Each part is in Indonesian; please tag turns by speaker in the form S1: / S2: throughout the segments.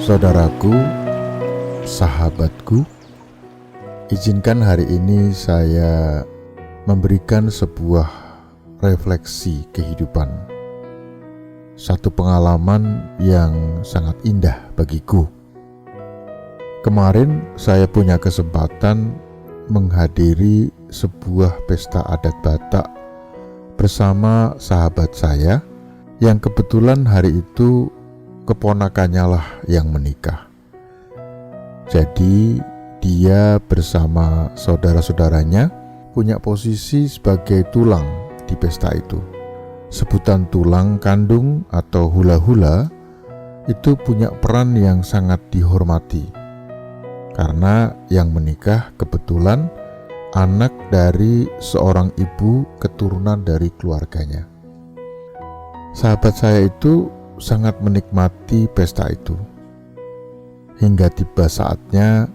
S1: Saudaraku, sahabatku, izinkan hari ini saya memberikan sebuah refleksi kehidupan. Satu pengalaman yang sangat indah bagiku. Kemarin saya punya kesempatan menghadiri sebuah pesta adat Batak bersama sahabat saya yang kebetulan hari itu keponakannya lah yang menikah. Jadi dia bersama saudara-saudaranya punya posisi sebagai tulang di pesta itu. Sebutan tulang kandung atau hula-hula itu punya peran yang sangat dihormati, karena yang menikah kebetulan anak dari seorang ibu keturunan dari keluarganya. Sahabat saya itu sangat menikmati pesta itu. Hingga tiba saatnya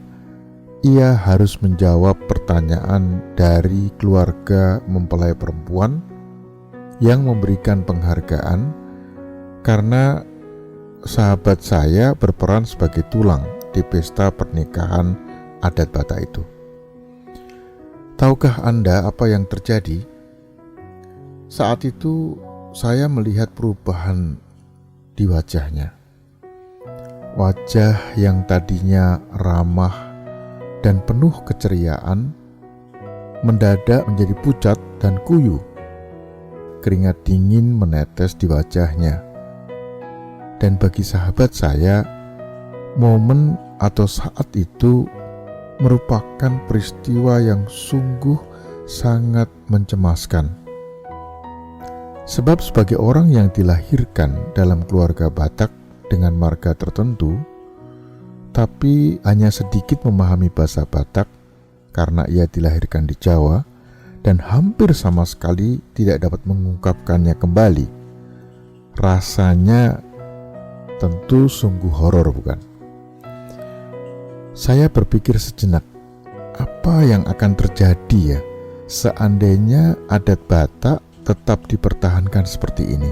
S1: ia harus menjawab pertanyaan dari keluarga mempelai perempuan yang memberikan penghargaan karena sahabat saya berperan sebagai tulang di pesta pernikahan adat Batak itu. Tahukah Anda apa yang terjadi? Saat itu saya melihat perubahan di wajahnya. Wajah yang tadinya ramah dan penuh keceriaan mendadak menjadi pucat dan kuyu. Keringat dingin menetes di wajahnya. Dan bagi sahabat saya, momen atau saat itu merupakan peristiwa yang sungguh sangat mencemaskan. Sebab sebagai orang yang dilahirkan dalam keluarga Batak dengan marga tertentu, tapi hanya sedikit memahami bahasa Batak karena ia dilahirkan di Jawa dan hampir sama sekali tidak dapat mengungkapkannya kembali, rasanya tentu sungguh horor, bukan? Saya berpikir sejenak, apa yang akan terjadi ya seandainya adat Batak tetap dipertahankan seperti ini.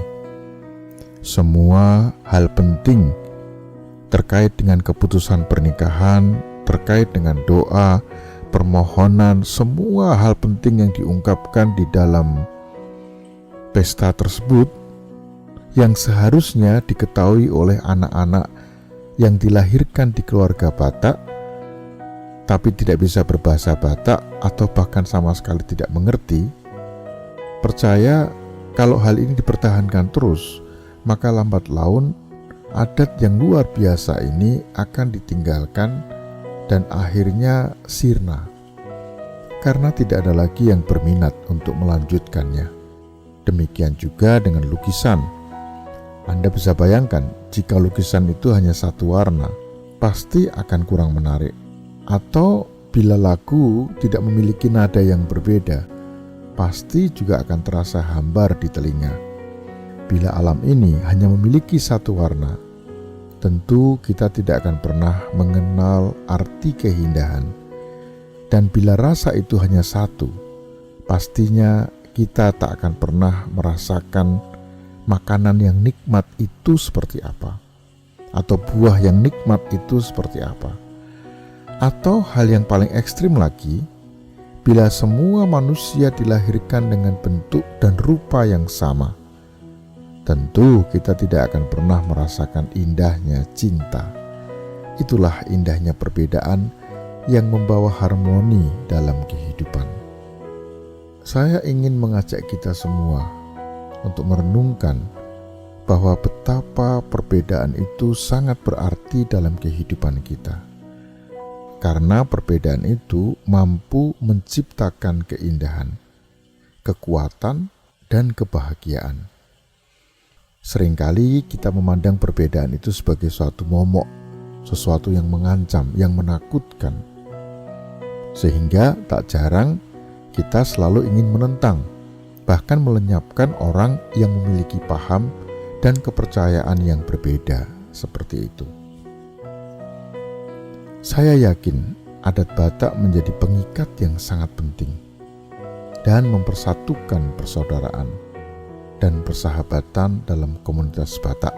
S1: Semua hal penting terkait dengan keputusan pernikahan, terkait dengan doa, permohonan, semua hal penting yang diungkapkan di dalam pesta tersebut yang seharusnya diketahui oleh anak-anak yang dilahirkan di keluarga Batak tapi tidak bisa berbahasa Batak atau bahkan sama sekali tidak mengerti. Percaya kalau hal ini dipertahankan terus, maka lambat laun adat yang luar biasa ini akan ditinggalkan dan akhirnya sirna, karena tidak ada lagi yang berminat untuk melanjutkannya. Demikian juga dengan lukisan. Anda bisa bayangkan, jika lukisan itu hanya satu warna, pasti akan kurang menarik. Atau bila lagu tidak memiliki nada yang berbeda, pasti juga akan terasa hambar di telinga. Bila alam ini hanya memiliki satu warna, tentu kita tidak akan pernah mengenal arti keindahan. Dan bila rasa itu hanya satu, pastinya kita tak akan pernah merasakan makanan yang nikmat itu seperti apa, atau buah yang nikmat itu seperti apa. Atau hal yang paling ekstrim lagi, bila semua manusia dilahirkan dengan bentuk dan rupa yang sama, tentu kita tidak akan pernah merasakan indahnya cinta. Itulah indahnya perbedaan yang membawa harmoni dalam kehidupan. Saya ingin mengajak kita semua untuk merenungkan bahwa betapa perbedaan itu sangat berarti dalam kehidupan kita. Karena perbedaan itu mampu menciptakan keindahan, kekuatan, dan kebahagiaan. Seringkali kita memandang perbedaan itu sebagai suatu momok, sesuatu yang mengancam, yang menakutkan. Sehingga tak jarang kita selalu ingin menentang, bahkan melenyapkan orang yang memiliki paham dan kepercayaan yang berbeda seperti itu. Saya yakin adat Batak menjadi pengikat yang sangat penting. dan mempersatukan persaudaraan dan persahabatan dalam komunitas Batak.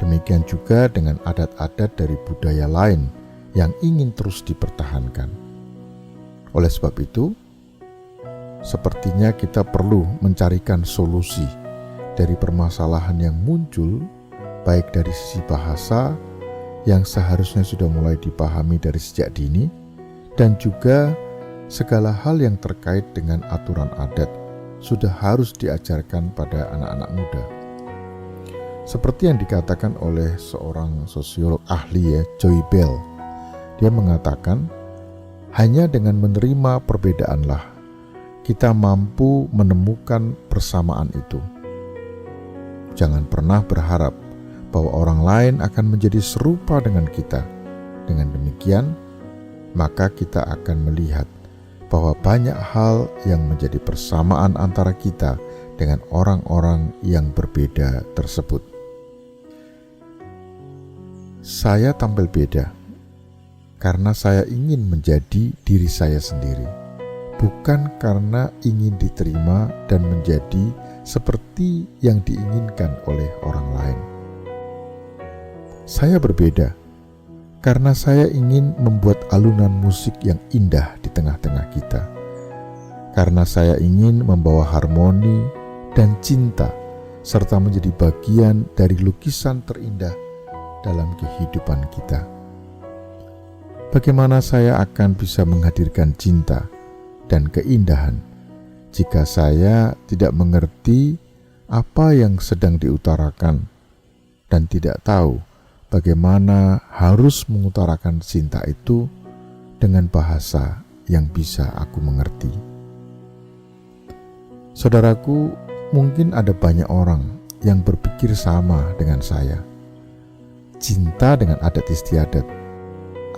S1: Demikian juga dengan adat-adat dari budaya lain yang ingin terus dipertahankan. Oleh sebab itu, sepertinya kita perlu mencarikan solusi dari permasalahan yang muncul, baik dari sisi bahasa yang seharusnya sudah mulai dipahami dari sejak dini, dan juga segala hal yang terkait dengan aturan adat sudah harus diajarkan pada anak-anak muda. Seperti yang dikatakan oleh seorang sosiolog ahli Joy Bell, dia mengatakan, hanya dengan menerima perbedaanlah kita mampu menemukan persamaan itu. Jangan pernah berharap bahwa orang lain akan menjadi serupa dengan kita. Dengan demikian, maka kita akan melihat bahwa banyak hal yang menjadi persamaan antara kita dengan orang-orang yang berbeda tersebut. Saya tampil beda karena saya ingin menjadi diri saya sendiri, bukan karena ingin diterima dan menjadi seperti yang diinginkan oleh orang lain. Saya berbeda karena saya ingin membuat alunan musik yang indah di tengah-tengah kita, karena saya ingin membawa harmoni dan cinta serta menjadi bagian dari lukisan terindah dalam kehidupan kita. Bagaimana saya akan bisa menghadirkan cinta dan keindahan jika saya tidak mengerti apa yang sedang diutarakan dan tidak tahu bagaimana harus mengutarakan cinta itu dengan bahasa yang bisa aku mengerti? Saudaraku, mungkin ada banyak orang yang berpikir sama dengan saya. Cinta dengan adat istiadat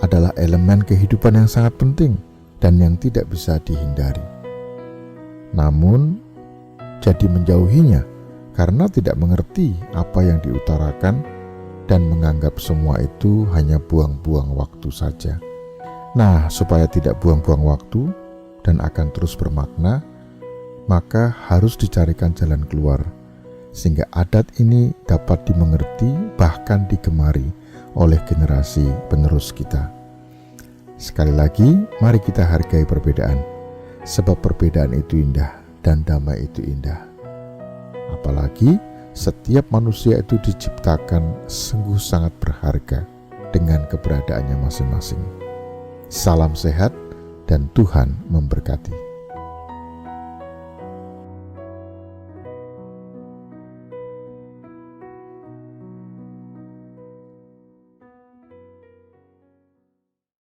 S1: adalah elemen kehidupan yang sangat penting dan yang tidak bisa dihindari. Namun, jadi menjauhinya karena tidak mengerti apa yang diutarakan dan menganggap semua itu hanya buang-buang waktu saja. Nah, supaya tidak buang-buang waktu dan akan terus bermakna, maka harus dicarikan jalan keluar, sehingga adat ini dapat dimengerti bahkan digemari oleh generasi penerus kita. Sekali lagi, mari kita hargai perbedaan, sebab perbedaan itu indah dan damai itu indah. Apalagi setiap manusia itu diciptakan sungguh sangat berharga dengan keberadaannya masing-masing. Salam sehat dan Tuhan memberkati.